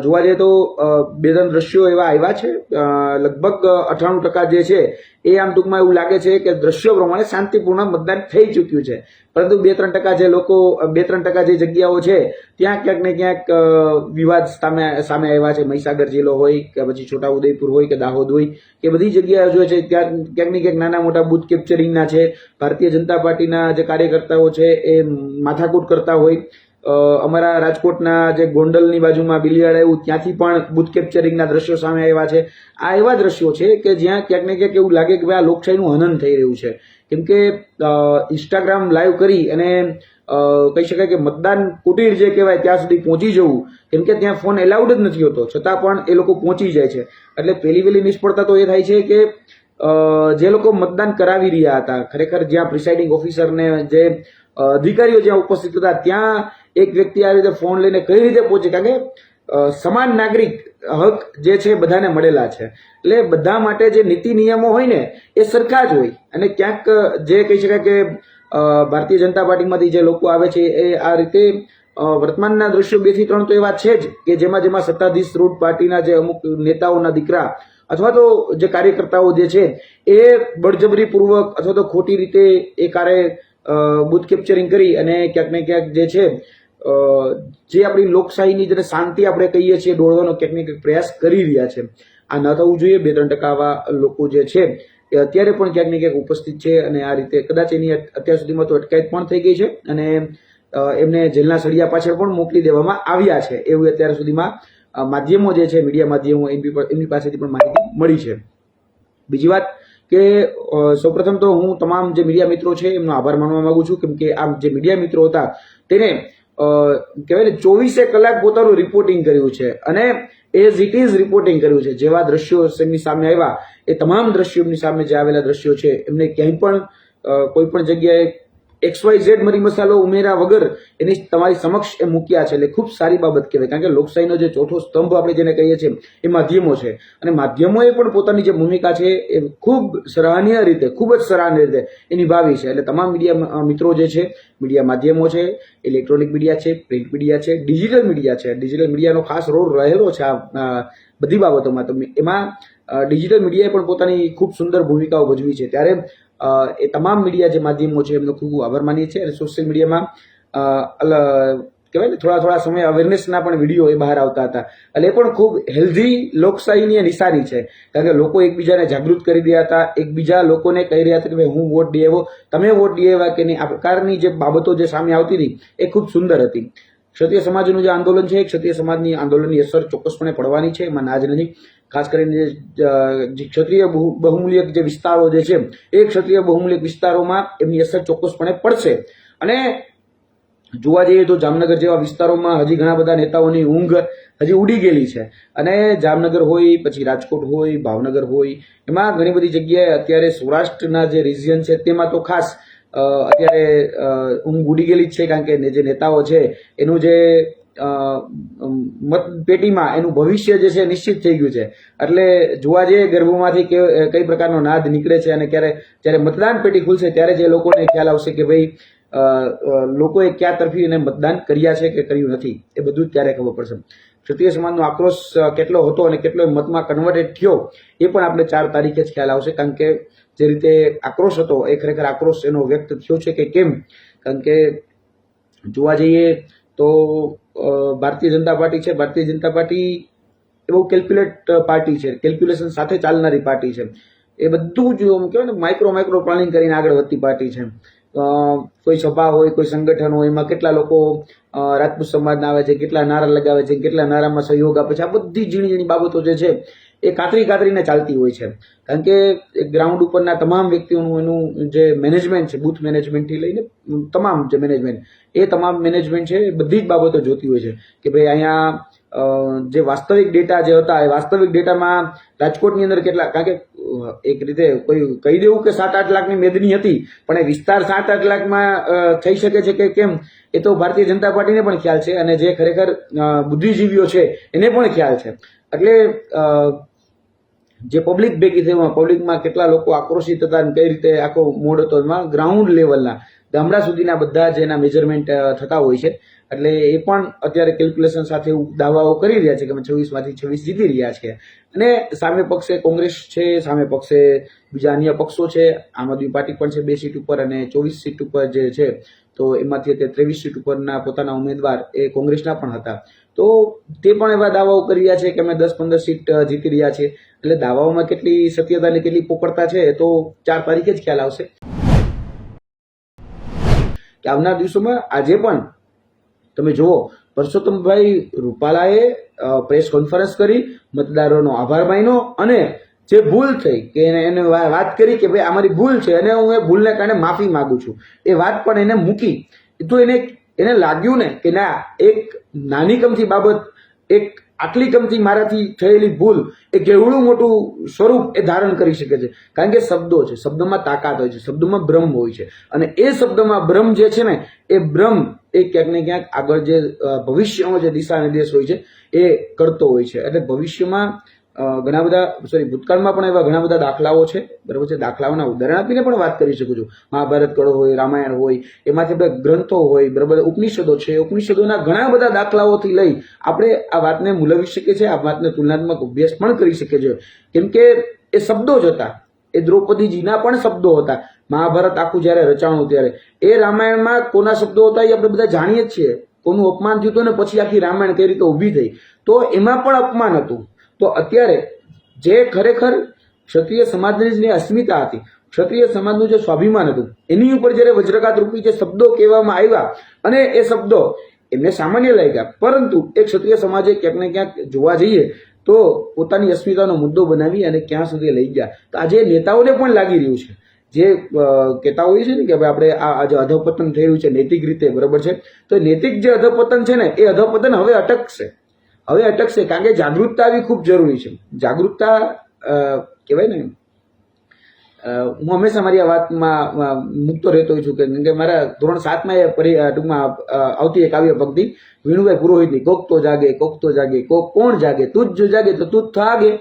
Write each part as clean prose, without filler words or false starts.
જોવા જઈએ તો બે ત્રણ દ્રશ્યો એવા આવ્યા છે, લગભગ 98% જે છે એ આમ ટૂંકમાં એવું લાગે છે કે દ્રશ્યો પ્રમાણે શાંતિપૂર્ણ મતદાન થઈ ચૂક્યું છે, પરંતુ 2-3% જે લોકો 2-3% જે જગ્યાઓ છે ત્યાં ક્યાંક ને ક્યાંક વિવાદ સામે આવ્યા છે. મહીસાગર જિલ્લો હોય કે પછી છોટાઉદેપુર હોય કે દાહોદ હોય કે બધી જગ્યાએ જો છે ત્યાં ક્યાંક ને ક્યાંક નાના મોટા બૂથ કેપ્ચરિંગના છે. ભારતીય જનતા પાર્ટીના જે કાર્યકર્તાઓ છે એ માથાકૂટ કરતા હોય. અમારા રાજકોટના જે ગોંડલની બાજુમાં બિલિયાળ આવ્યું ત્યાંથી પણ બૂથ કેપ્ચરિંગના દ્રશ્યો સામે આવ્યા છે. આ એવા દ્રશ્યો છે કે જ્યાં ક્યાંક ને ક્યાંક એવું લાગે કે ભાઈ આ લોકશાહીનું હનન થઈ રહ્યું છે, કેમ કે ઇન્સ્ટાગ્રામ લાઈવ કરી અને કહી શકાય કે મતદાન કુટીર જે કહેવાય ત્યાં સુધી પહોંચી જવું, કેમ કે ત્યાં ફોન એલાઉડ જ નથી હોતો છતાં પણ એ લોકો પહોંચી જાય છે. એટલે પહેલી નિષ્ફળતા તો એ થાય છે કે જે લોકો મતદાન કરાવી રહ્યા હતા, ખરેખર જ્યાં પ્રિસાઇડિંગ ઓફિસરને જે અધિકારીઓ જ્યાં ઉપસ્થિત હતા ત્યાં એક વ્યક્તિ આ રીતે ફોન લઈને કઈ રીતે પહોંચે, કારણ કે સમાન નાગરિક હક જે છે બધાને મળેલા છે. એટલે બધા માટે જે નીતિ નિયમો હોય ને એ સરખા જ હોય. અને ક્યાંક જે કહી શકાય કે ભારતીય જનતા પાર્ટીમાંથી જે લોકો આવે છે એ આ રીતે વર્તમાનના દ્રશ્યો 2 થી 3 તો એવા છે જ કે જેમાં સત્તાધીશ રૂઢ પાર્ટીના જે અમુક નેતાઓના દીકરા અથવા તો જે કાર્યકર્તાઓ જે છે એ બળજબરીપૂર્વક અથવા તો ખોટી રીતે એ બૂથ કેપ્ચરિંગ કરી અને ક્યાંક ને ક્યાંક જે છે જે આપણી લોકશાહીની જે શાંતિ આપણે કહીએ છીએ દોડવાનો ક્યાંક ને ક્યાંક પ્રયાસ કરી રહ્યા છે. આ ન થવું જોઈએ. 2-3% આવા લોકો જે છે એ અત્યારે પણ ક્યાંક ને ક્યાંક ઉપસ્થિત છે અને આ રીતે કદાચ એની અત્યાર સુધીમાં તો અટકાયત પણ થઈ ગઈ છે અને એમને જેલના સળિયા પાછળ પણ મોકલી દેવામાં આવ્યા છે એવું અત્યાર સુધીમાં માધ્યમો જે છે, મીડિયા માધ્યમો એમની પાસેથી પણ માહિતી મળી છે. બીજી વાત કે સૌપ્રથમ તો હું તમામ જે મીડિયા મિત્રો છે એમનો આભાર માનવા માંગુ છું, કેમ કે આ જે મીડિયા મિત્રો હતા તેને કહેવાય ને 24 કલાક પોતાનું રિપોર્ટિંગ કર્યું છે અને એઝ ઇટ ઇઝ રિપોર્ટિંગ કર્યું છે. જેવા દ્રશ્યો એમની સામે આવ્યા એ તમામ દ્રશ્યો એમની સામે જે આવેલા દ્રશ્યો છે એમને ક્યાંય પણ કોઈ પણ જગ્યાએ XYZ મરી મસાલો ઉમેરા વગર એની તમારી સમક્ષ એ મૂક્યા છે. એટલે ખૂબ સારી બાબત કહેવાય, કારણ કે લોકશાહીનો જે ચોથો સ્તંભ આપણે જેને કહીએ છીએ એ માધ્યમો છે અને માધ્યમોએ પણ પોતાની જે ભૂમિકા છે એ ખૂબ જ સરાહનીય રીતે એ નિભાવી છે. એટલે તમામ મીડિયા મિત્રો જે છે, મીડિયા માધ્યમો છે, ઇલેક્ટ્રોનિક મીડિયા છે, પ્રિન્ટ મીડિયા છે, ડિજિટલ મીડિયાનો ખાસ રોલ રહેલો છે આ બધી બાબતોમાં. તો એમાં ડિજિટલ મીડિયાએ પણ પોતાની ખૂબ સુંદર ભૂમિકાઓ ભજવી છે. ત્યારે એ તમામ મીડિયા જે માધ્યમો છે એમનો ખૂબ આભાર માનીએ છીએ. અને સોશિયલ મીડિયામાં કહેવાય ને થોડા સમય અવેરનેસના પણ વિડીયો એ બહાર આવતા હતા, એટલે એ પણ ખૂબ હેલ્ધી લોકશાહીની નિશાની છે, કારણ કે લોકો એકબીજાને જાગૃત કરી રહ્યા હતા, એકબીજા લોકોને કહી રહ્યા હતા કે ભાઈ હું વોટ દઈ આવ્યો, તમે વોટ દઈ આવ્યા કે નહીં. આ પ્રકારની જે બાબતો જે સામે આવતી હતી એ ખૂબ સુંદર હતી. ક્ષત્રિય સમાજનું જે આંદોલન છે, ક્ષત્રિય સમાજની આંદોલનની અસર ચોક્કસપણે પડવાની છે, એમાં ના જ નથી. ખાસ કરીને જે ક્ષત્રિય બહુમૂલ્યક જે વિસ્તારો જે છે એ ક્ષત્રિય બહુમૂલ્યક વિસ્તારોમાં એમની અસર ચોક્કસપણે પડશે. અને જોવા જઈએ તો જામનગર જેવા વિસ્તારોમાં હજી ઘણા બધા નેતાઓની ઊંઘ હજી ઉડી ગયેલી છે. અને જામનગર હોય, પછી રાજકોટ હોય, ભાવનગર હોય, એમાં ઘણી બધી જગ્યાએ અત્યારે સૌરાષ્ટ્રના જે રિજિયન છે તેમાં તો ખાસ અત્યારે ઊંઘ ઉડી ગયેલી છે, કારણ કે જે નેતાઓ છે એનું જે મતપેટીમાં એનું ભવિષ્ય જે છે નિશ્ચિત થઈ ગયું છે. એટલે જોવા જઈએ ગર્ભમાંથી કઈ પ્રકારનો નાદ નીકળે છે અને જ્યારે મતદાન પેટી ખુલશે ત્યારે જે લોકોને ખ્યાલ આવશે કે ભાઈ લોકોએ ક્યાં તરફી એને મતદાન કર્યા છે કે કર્યું નથી, એ બધું જ ત્યારે ખબર પડશે. ક્ષત્રિય સમાજનો આક્રોશ કેટલો હતો અને કેટલો મતમાં કન્વર્ટેડ થયો એ પણ આપણે 4 તારીખે જ ખ્યાલ આવશે, કારણ કે જે રીતે આક્રોશ હતો એ ખરેખર આક્રોશ એનો વ્યક્ત થયો છે કે કેમ. કારણ કે જોવા જઈએ તો ભારતીય જનતા પાર્ટી છે, ભારતીય જનતા પાર્ટી એ બહુ કેલ્ક્યુલેટ પાર્ટી છે, કેલ્ક્યુલેશન સાથે ચાલનારી પાર્ટી છે. એ બધું જ કહેવાય ને માઇક્રો પ્લાનિંગ કરીને આગળ વધતી પાર્ટી છે. કોઈ સભા હોય, કોઈ સંગઠન હોય, એમાં કેટલા લોકો રાજપૂત સમાજના આવે છે, કેટલા નારા લગાવે છે, કેટલા નારામાં સહયોગ આપે છે, આ બધી ઝીણી બાબતો જે છે એ કાતરીને ચાલતી હોય છે. કારણ કે ગ્રાઉન્ડ ઉપરના તમામ વ્યક્તિઓનું એનું જે મેનેજમેન્ટ છે, બૂથ મેનેજમેન્ટથી લઈને તમામ જે મેનેજમેન્ટ, એ તમામ મેનેજમેન્ટ છે એ બધી જ બાબતો જોતી હોય છે કે ભાઈ અહીંયા જે વાસ્તવિક ડેટા જે હતા એ વાસ્તવિક ડેટામાં રાજકોટની અંદર કેટલા, કારણ કે એક રીતે કોઈ કહી દેવું કે 7-8 લાખની મેદની હતી, પણ એ વિસ્તાર 7-8 લાખમાં થઈ શકે છે કે કેમ એ તો ભારતીય જનતા પાર્ટીને પણ ખ્યાલ છે અને જે ખરેખર બુદ્ધિજીવીઓ છે એને પણ ખ્યાલ છે. એટલે જે પબ્લિક ભેગી થઈ પબ્લિકમાં કેટલા લોકો આક્રોશિત હતા અને કઈ રીતે આખો મોડ હતો એમાં ગ્રાઉન્ડ લેવલના ગામડા સુધીના બધા જ એના મેજરમેન્ટ થતા હોય છે. એટલે એ પણ અત્યારે કેલ્ક્યુલેશન સાથે દાવાઓ કરી રહ્યા છે કે અમે 26માંથી 26 જીતી રહ્યા છે. અને સામે પક્ષે કોંગ્રેસ છે, સામે પક્ષે બીજા અન્ય પક્ષો છે, આમ આદમી પાર્ટી પણ છે 2 સીટ ઉપર અને 24 સીટ ઉપર જે છે તો એમાંથી અત્યારે 23 સીટ ઉપરના પોતાના ઉમેદવાર એ કોંગ્રેસના પણ હતા. તો તે પણ એવા દાવાઓ કરી રહ્યા છે કે અમે 10-15 સીટ જીતી રહ્યા છે. એટલે દાવાઓમાં કેટલી સત્યતા અને કેટલી પોકળતા છે એ તો 4 તારીખે જ ખ્યાલ આવશે કે આવનાર દિવસોમાં. આજે પણ તમે જુઓ, પરસોત્તમભાઈ રૂપાલાએ પ્રેસ કોન્ફરન્સ કરી, મતદારોનો આભાર માન્યો અને જે ભૂલ થઈ કે એને વાત કરી કે ભાઈ અમારી ભૂલ છે અને હું એ ભૂલને કારણે માફી માંગુ છું, એ વાત પણ એને મૂકી. તો એને લાગ્યું ને કે ના, એક નાની કમથી બાબત, એક આટલી કમથી મારાથી થયેલી ભૂલ એ કેવડું મોટું સ્વરૂપ એ ધારણ કરી શકે છે. કારણ કે શબ્દો છે, શબ્દમાં તાકાત હોય છે, શબ્દોમાં બ્રહ્મ હોય છે અને એ શબ્દમાં બ્રહ્મ જે છે ને એ બ્રહ્મ એ ક્યાંક ને ક્યાંક આગળ જે ભવિષ્યમાં જે દિશા નિર્દેશ હોય છે એ કરતો હોય છે. એટલે ભવિષ્યમાં ઘણા બધા ભૂતકાળમાં પણ એવા ઘણા બધા દાખલાઓ છે, બરાબર છે. દાખલાઓના ઉદાહરણ આપીને પણ વાત કરી શકું છું. મહાભારત કળો હોય, રામાયણ હોય, એમાંથી બધા ગ્રંથો હોય, બરાબર, ઉપનિષદો છે, ઉપનિષદોના ઘણા બધા દાખલાઓથી લઈ આપણે આ વાતને મૂલવી શકીએ છીએ, આ વાતને તુલનાત્મક અભ્યાસ પણ કરી શકીએ છીએ. કેમ કે એ શબ્દો જ હતા, એ દ્રૌપદીજીના પણ શબ્દો હતા. મહાભારત આખું જયારે રચાણું ત્યારે એ રામાયણમાં કોના શબ્દો હતા એ આપણે બધા જાણીએ જ છીએ. કોનું અપમાન થયું હતું ને પછી આખી રામાયણ કઈ રીતે ઊભી થઈ, તો એમાં પણ અપમાન હતું. તો અત્યારે જે ખરેખર ક્ષત્રિય સમાજની જે અસ્મિતા હતી, ક્ષત્રિય સમાજનું જે સ્વાભિમાન હતું, એની ઉપર જયારે વજ્રઘાત રૂપી જે શબ્દો કહેવામાં આવ્યા અને એ શબ્દો એમને સામાન્ય લાગ્યા, પરંતુ એ ક્ષત્રિય સમાજે ક્યાંક ને ક્યાંક જોવા જઈએ તો પોતાની અસ્મિતાનો મુદ્દો બનાવી અને ક્યાં સુધી લઈ ગયા. તો આજે નેતાઓને પણ લાગી રહ્યું છે, જે કહેતા હોય છે ને કે ભાઈ આપણે આ જે અધપતન થઈ રહ્યું છે નૈતિક રીતે, બરાબર છે, તો નૈતિક જે અધપતન છે ને એ અધપતન હવે અટકશે. કારણ કે જાગૃતતા આવી ખૂબ જરૂરી છે. જાગૃતતા કહેવાય ને, હું હંમેશા મારી આ વાતમાં મૂકતો રહેતો હોઉં છું કે મારા ધોરણ 7માં ટૂંકમાં આવતી એક કાવ્ય પંક્તિ વિણુભાઈ પુરોહિતની, કોક તો જાગે, કોક કોણ જાગે, તું જ જાગે તો તું જ થાગે.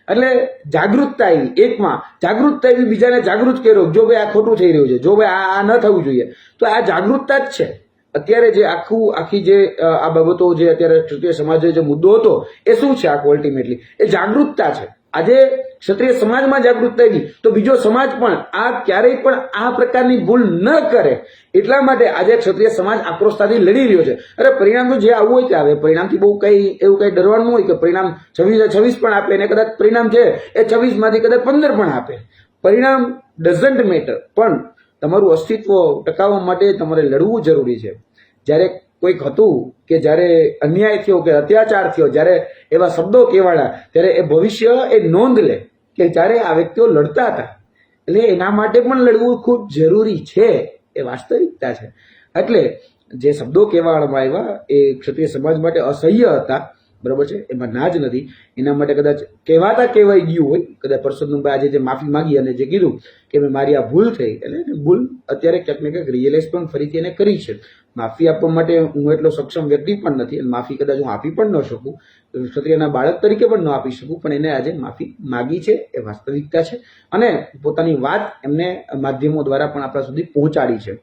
એટલે જાગૃતતા આવી, એકમાં જાગૃતતા આવી, બીજાને જાગૃત કર્યો, જો ભાઈ આ ખોટું થઈ રહ્યું છે, જો ભાઈ આ ન થવું જોઈએ. તો આ જાગૃતતા જ છે. અત્યારે જે આખી જે આ બાબતો જે અત્યારે ક્ષત્રિય સમાજે જે મુદ્દો હતો એ શું છે આખું અલ્ટિમેટલી એ જાગૃતતા છે. આજે ક્ષત્રિય સમાજમાં જાગૃતતા આવી તો બીજો સમાજ પણ આ ક્યારેય પણ આ પ્રકારની ભૂલ ન કરે, એટલા માટે આજે ક્ષત્રિય સમાજ આક્રોશતાથી લડી રહ્યો છે. અરે પરિણામ તો જે આવવું હોય તે આવે, પરિણામથી બહુ એવું કઈ ડરવાનું હોય કે પરિણામ 26 પણ આપે અને કદાચ પરિણામ છે એ 26માંથી કદાચ 15 પણ આપે. પરિણામ ડઝન્ટ મેટર, પણ તમારું અસ્તિત્વ ટકાવવા માટે તમારે લડવું જરૂરી છે. જ્યારે કોઈક હતું કે જ્યારે અન્યાય થયો કે અત્યાચાર થયો, જ્યારે એવા શબ્દો કહેવાડા, ત્યારે એ ભવિષ્ય એ નોંધ લે કે જ્યારે આ વ્યક્તિઓ લડતા હતા, એટલે એના માટે પણ લડવું ખૂબ જરૂરી છે. એ વાસ્તવિકતા છે. એટલે જે શબ્દો કહેવામાં આવ્યા એ ક્ષત્રિય સમાજ માટે અસહ્ય હતા, બરાબર છે, એમાં ના જ નથી. એના માટે કદાચ કહેવાઈ ગયું હોય, કદાચ પરસોત્તમભાઈ આજે જે માફી માંગી અને જે કીધું કે મારી આ ભૂલ થઈ, એટલે ભૂલ અત્યારે ક્યાંક ને ક્યાંક રિયલાઇઝ પણ ફરીથી એને કરી છે. માફી આપવા માટે હું એટલો સક્ષમ વ્યક્તિ પણ નથી અને માફી કદાચ હું આપી પણ ન શકું, ક્ષત્રિયના બાળક તરીકે પણ ન આપી શકું, પણ એને આજે માફી માગી છે, એ વાસ્તવિકતા છે અને પોતાની વાત એમને માધ્યમો દ્વારા પણ આપણા સુધી પહોંચાડી છે.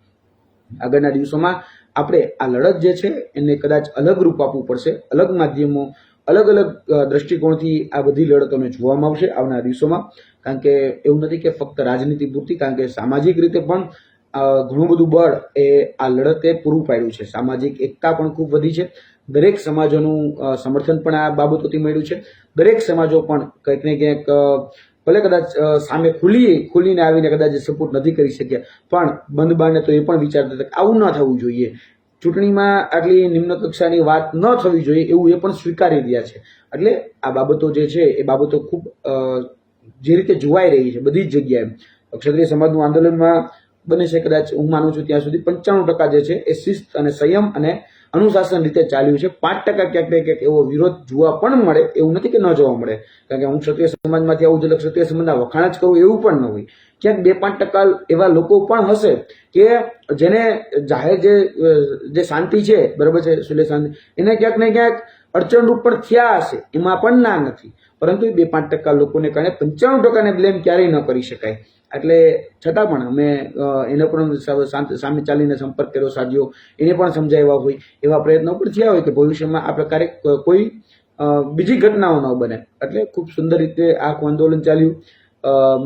આગળના દિવસોમાં આપણે આ લડત જે છે એને કદાચ અલગ રૂપ આપવું પડશે, અલગ માધ્યમો, અલગ દ્રષ્ટિકોણથી આ બધી લડતોને જોવામાં આવશે આવનારા દિવસોમાં. કારણ કે એવું નથી કે ફક્ત રાજનીતિ પૂરતી, કારણ કે સામાજિક રીતે પણ ઘણું બધું બળ એ આ લડતે પૂરું પાડ્યું છે. સામાજિક એકતા પણ ખૂબ વધી છે. દરેક સમાજોનું સમર્થન પણ આ બાબતોથી મળ્યું છે. દરેક સમાજો પણ કંઈક ને ક્યાંક ભલે કદાચ સામે ખુલીને આવીને કદાચ સપોર્ટ નથી કરી શક્યા, પણ બંધ બારને તો એ પણ વિચારતા હતા કે આવું ન થવું જોઈએ, ચૂંટણીમાં આટલી નિમ્ન કક્ષાની વાત ન થવી જોઈએ, એવું એ પણ સ્વીકારી રહ્યા છે. એટલે આ બાબતો જે છે એ બાબતો ખૂબ જે રીતે જોવાઈ રહી છે બધી જ જગ્યાએ. ક્ષત્રિય સમાજનું આંદોલનમાં બને છે કદાચ હું માનું છું ત્યાં સુધી 95% જે છે એ શિસ્ત અને સંયમ અને અનુશાસન રીતે ચાલ્યું છે. 5% ક્યાંક ને ક્યાંક એવો વિરોધ જોવા પણ મળે, એવું નથી કે ન જોવા મળે. કારણ કે હું ક્ષત્રિય સમાજમાંથી આવું જ ક્ષત્રિય સમાજના વખાણ જ કરું એવું પણ ન હોય. ક્યાંક 2-5% એવા લોકો પણ હશે કે જેને જાહેર જે શાંતિ છે, બરાબર છે, સુલે શાંતિ, એને ક્યાંક ને ક્યાંક અડચણરૂપ પણ થયા હશે, એમાં પણ ના નથી, પરંતુ 2-5% લોકોને કારણે 95%ને બ્લેમ ક્યારેય ન કરી શકાય. એટલે છતાં પણ અમે એને પણ સામે ચાલીને સંપર્ક કર્યો, સાધ્યો, એને પણ સમજાવ્યા હોય, એવા પ્રયત્નો પણ થયા હોય કે ભવિષ્યમાં આ પ્રકારે કોઈ બીજી ઘટનાઓ ન બને. એટલે ખૂબ સુંદર રીતે આખું આંદોલન ચાલ્યું.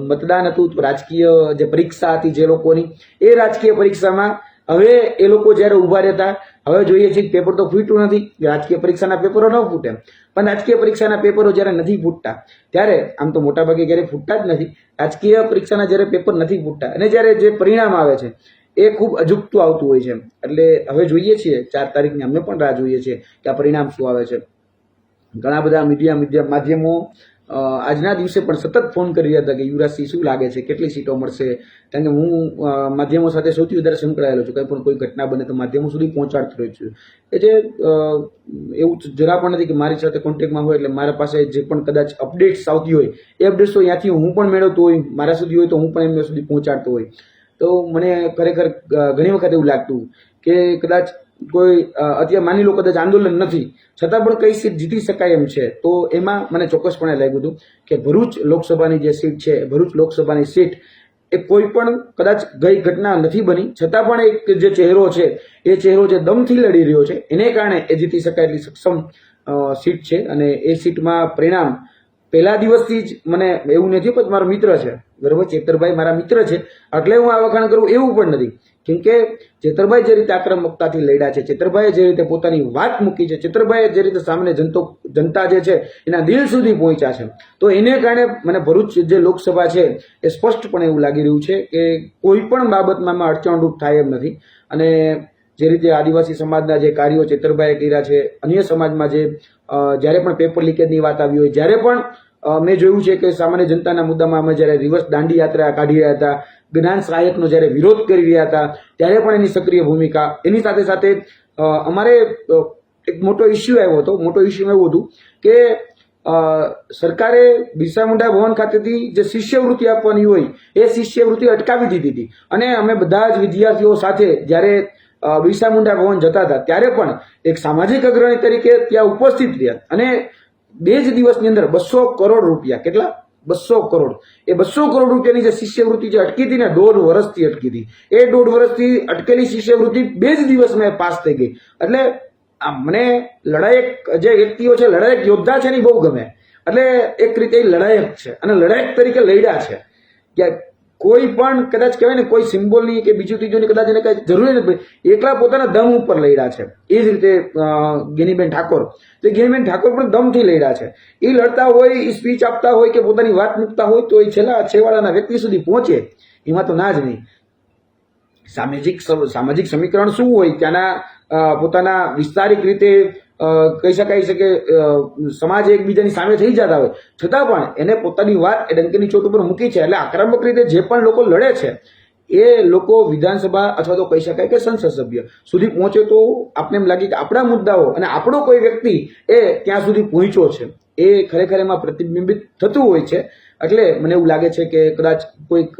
મતદાન હતું, રાજકીય જે પરીક્ષા હતી જે લોકોની, એ રાજકીય પરીક્ષામાં હવે એ લોકો જ્યારે ઉભા રહેતા, હવે જોઈએ છીએ પેપર તો ફૂટ્યું નથી, રાજકીય પરીક્ષાના પેપરો ન ફૂટે, પણ રાજકીય પરીક્ષાના પેપરો જ્યારે નથી ફૂટતા ત્યારે, આમ તો મોટાભાગે ક્યારેય ફૂટતા જ નથી, રાજકીય પરીક્ષાના જ્યારે પેપર નથી ફૂટતા અને જ્યારે જે પરિણામ આવે છે એ ખૂબ અજુગતું આવતું હોય છે. એટલે હવે જોઈએ છીએ 4 તારીખની અમે પણ રાહ જોઈએ છીએ કે આ પરિણામ શું આવે છે. ઘણા બધા મીડિયા માધ્યમો આજના દિવસે પણ સતત ફોન કરી રહ્યા હતા કે યુવરાજસિંહ શું લાગે છે, કેટલી સીટો મળશે, કારણ કે હું માધ્યમો સાથે સૌથી વધારે સંકળાયેલો છું. કંઈ પણ કોઈ ઘટના બને તો માધ્યમો સુધી પહોંચાડતો રહ્યો છું. એ જે એવું જરા પણ નથી કે મારી સાથે કોન્ટેક્ટમાં હોય એટલે મારા પાસે જે પણ કદાચ અપડેટ્સ આવતી હોય એ અપડેટ્સ તો ત્યાંથી હું પણ મેળવતો હોય, મારા સુધી હોય તો હું પણ એમના સુધી પહોંચાડતો હોય. તો મને ખરેખર ઘણી વખત એવું લાગતું કે કદાચ કોઈ અત્યારે માની લો કદાચ આંદોલન નથી છતાં પણ કઈ સીટ જીતી શકાય એમ છે. તો એમાં મને ચોક્કસપણે લાગ્યું હતું કે ભરૂચ લોકસભાની જે સીટ છે, ભરૂચ લોકસભાની સીટ એ કોઈ પણ કદાચ ગઈ ઘટના નથી બની છતાં પણ એક જે ચહેરો છે એ ચહેરો જે દમથી લડી રહ્યો છે એને કારણે એ જીતી શકાય એટલી સક્ષમ સીટ છે. અને એ સીટમાં પરિણામ પહેલા દિવસથી જ મને એવું નથી પણ મારો મિત્ર છે, બરાબર, ચેતરભાઈ મારા મિત્ર છે એટલે હું આ વખાણ કરું એવું પણ નથી. કેમ કે ચેતરભાઈ જે રીતે આક્રમકતાથી લડ્યા છે, ચેતરભાઈએ જે રીતે પોતાની વાત મૂકી છે, ચેતરભાઈએ જે રીતે સામે જનતા જે છે એના દિલ સુધી પહોંચ્યા છે, તો એને કારણે મને ભરૂચ જે લોકસભા છે એ સ્પષ્ટપણે એવું લાગી રહ્યું છે કે કોઈ પણ બાબતમાં અડચણરૂપ થાય એમ નથી. અને જે રીતે આદિવાસી સમાજના જે કાર્યો ચેતરભાઈએ કર્યા છે, અન્ય સમાજમાં જે જ્યારે પણ પેપર લીકેજની વાત આવી હોય, જ્યારે પણ મેં જોયું છે કે સામાન્ય જનતાના મુદ્દામાં અમે જ્યારે રિવર્સ દાંડી યાત્રા કાઢી રહ્યા હતા, જ્ઞાન સહાયકનો જ્યારે વિરોધ કરી રહ્યા હતા ત્યારે પણ એની સક્રિય ભૂમિકા, એની સાથે સાથે અમારે એક મોટો ઇસ્યુ આવ્યો હતો. મોટો ઇસ્યુ એવું હતું કે સરકારે બિરસા મુંડા ભવન ખાતેથી જે શિષ્યવૃત્તિ આપવાની હોય એ શિષ્યવૃત્તિ અટકાવી દીધી હતી અને અમે બધા જ વિદ્યાર્થીઓ સાથે જ્યારે બિરસા મુંડા ભવન જતા હતા ત્યારે પણ એક સામાજિક અગ્રણી તરીકે ત્યાં ઉપસ્થિત રહ્યા અને 2 જ દિવસની અંદર 200 કરોડ રૂપિયા, કેટલા 200 કરોડ, એ 200 કરોડ રૂપિયાની જે શિષ્યવૃત્તિ જે અટકી હતી ને 1.5 વર્ષથી અટકી હતી, એ 1.5 વર્ષથી અટકેલી શિષ્યવૃત્તિ 2 જ દિવસમાં પાસ થઈ ગઈ. એટલે મને લડાયક જે વ્યક્તિઓ છે, લડાયક યોદ્ધા છે ને બહુ ગમે. એટલે એક રીતે લડાયક છે અને લડાયક તરીકે લડ્યા છે કે કોઈ પણ કદાચ કહેવાય ને કોઈ સિમ્બોલની કે બીજું ત્રીજુંની કદાચ એને કઈ જરૂર નથી, એકલા પોતાના દમ ઉપર લડ્યા છે. એ જ રીતે ગેનીબેન ઠાકોર, તો ગેનીબેન ઠાકોર પણ દમથી લડ્યા છે. એ લડતા હોય, એ સ્પીચ આપતા હોય કે પોતાની વાત મૂકતા હોય તો એ છેવાડાના વ્યક્તિ સુધી પહોંચે, એમાં તો ના જ નહીં. સામાજિક સમીકરણ શું હોય ત્યાંના પોતાના વિસ્તારિક રીતે કહી શકાય છે કે સમાજ એકબીજાની સામે થઈ જતા હોય છતાં પણ એને પોતાની વાત એ ડંકીની ચોટ ઉપર મૂકી છે. એટલે આક્રમક રીતે જે પણ લોકો લડે છે એ લોકો વિધાનસભા અથવા તો કહી શકાય કે સંસદ સભ્ય સુધી પહોંચે તો આપણે એમ લાગે કે આપણા મુદ્દાઓ અને આપણો કોઈ વ્યક્તિ એ ત્યાં સુધી પહોંચ્યો છે, એ ખરેખર એમાં પ્રતિબિંબિત થતું હોય છે. એટલે મને એવું લાગે છે કે કદાચ કોઈક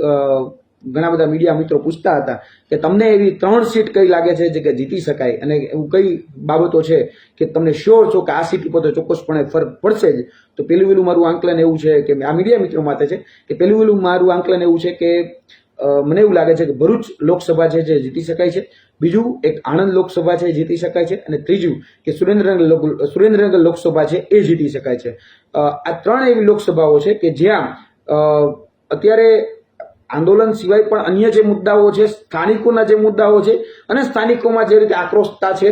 ઘણા બધા મીડિયા મિત્રો પૂછતા હતા કે તમને એવી 3 સીટ કઈ લાગે છે જે કે જીતી શકાય અને એવું કઈ બાબતો છે કે તમને શ્યોર છો કે આ સીટ ઉપર તો ચોક્કસપણે ફરક પડશે જ. તો પેલું મારું આંકલન એવું છે કે આ મીડિયા મિત્રો માટે છે કે પેલું મારું આંકલન એવું છે કે મને એવું લાગે છે કે ભરૂચ લોકસભા છે જે જીતી શકાય છે, બીજું એક આણંદ લોકસભા છે જીતી શકાય છે અને ત્રીજું કે સુરેન્દ્રનગર લોકસભા છે એ જીતી શકાય છે. આ 3 એવી લોકસભાઓ છે કે જ્યાં અત્યારે આંદોલન સિવાય પણ અન્ય જે મુદ્દાઓ છે, સ્થાનિકોના જે મુદ્દાઓ છે અને સ્થાનિકોમાં જે રીતે આક્રોશતા છે,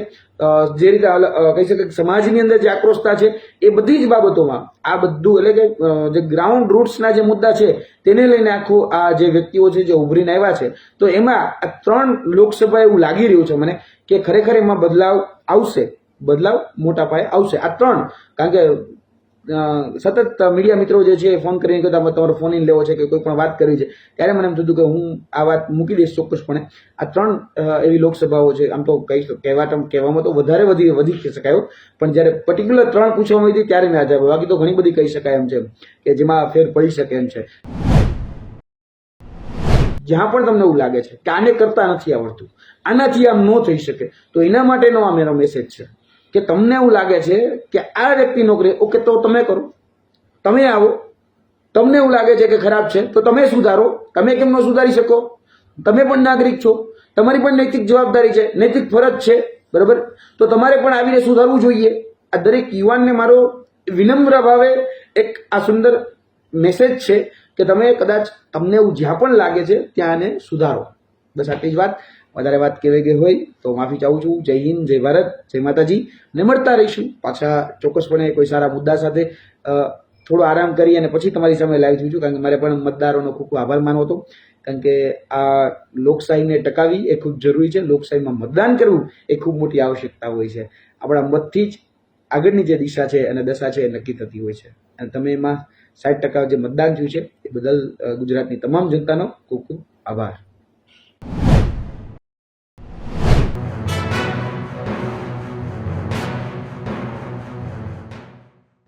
જે રીતે કહી શકાય સમાજની અંદર જે આક્રોશતા છે એ બધી જ બાબતોમાં આ બધું એટલે કે જે ગ્રાઉન્ડ રૂટ્સના જે મુદ્દા છે તેને લઈને આખું આ જે વ્યક્તિઓ છે જે ઉભરીને આવ્યા છે, તો એમાં આ 3 લોકસભા એવું લાગી રહ્યું છે મને કે ખરેખર એમાં બદલાવ આવશે, બદલાવ મોટા પાયે આવશે. આ 3 કારણ કે સતત મીડિયા મિત્રો જે છે ફોન કરીને કહેતા તમારો ફોન ઇન લેવો છે કે કોઈ પણ વાત કરવી છે ત્યારે મને એમ થતું કે હું આ વાત મૂકી દઈશ ચોક્કસપણે. આ 3 એવી લોકસભાઓ છે. આમ તો કહેવામાં તો વધારે વધી શકાય પણ જ્યારે પર્ટિક્યુલર 3 પૂછવામાં આવી ત્યારે મેં આજે બાકી તો ઘણી બધી કહી શકાય એમ છે કે જેમાં ફેર પડી શકે એમ છે. જ્યાં પણ તમને એવું લાગે છે કે આને કરતા નથી આવડતું, આનાથી આમ ન થઈ શકે, તો એના માટેનો આ મેરો મેસેજ છે કે તમને એવું લાગે છે કે આ વ્યક્તિ નોકરી, ઓકે તો તમે કરો, તમે આવો. તમને એવું લાગે છે કે ખરાબ છે તો તમે સુધારો. તમે કેમ ન સુધારી શકો? તમે પણ નાગરિક છો, તમારી પણ નૈતિક જવાબદારી છે, નૈતિક ફરજ છે, બરાબર? તો તમારે પણ આવીને સુધારવું જોઈએ. આ દરેક યુવાનને મારો વિનમ્ર ભાવે એક આ સુંદર મેસેજ છે કે તમે કદાચ તમને એવું જ્યાં પણ લાગે છે ત્યાં આને સુધારો. બસ આટલી જ વાત. વધારે વાત કહેવાય ગઈ હોય તો માફી ચાહું છું. જય હિન્દ, જય ભારત, જય માતાજી. ને મળતા રહીશું પાછા ચોક્કસપણે કોઈ સારા મુદ્દા સાથે. થોડો આરામ કરી અને પછી તમારી સામે લાઈવ થયું છું, કારણ કે મારે પણ મતદારોનો ખૂબ ખૂબ આભાર માનવો હતો. કારણ કે આ લોકશાહીને ટકાવી એ ખૂબ જરૂરી છે. લોકશાહીમાં મતદાન કરવું એ ખૂબ મોટી આવશ્યકતા હોય છે. આપણા મતથી જ આગળની જે દિશા છે અને દશા છે એ નક્કી થતી હોય છે. અને તમે એમાં 60% જે મતદાન થયું છે એ બદલ ગુજરાતની તમામ જનતાનો ખૂબ ખૂબ આભાર.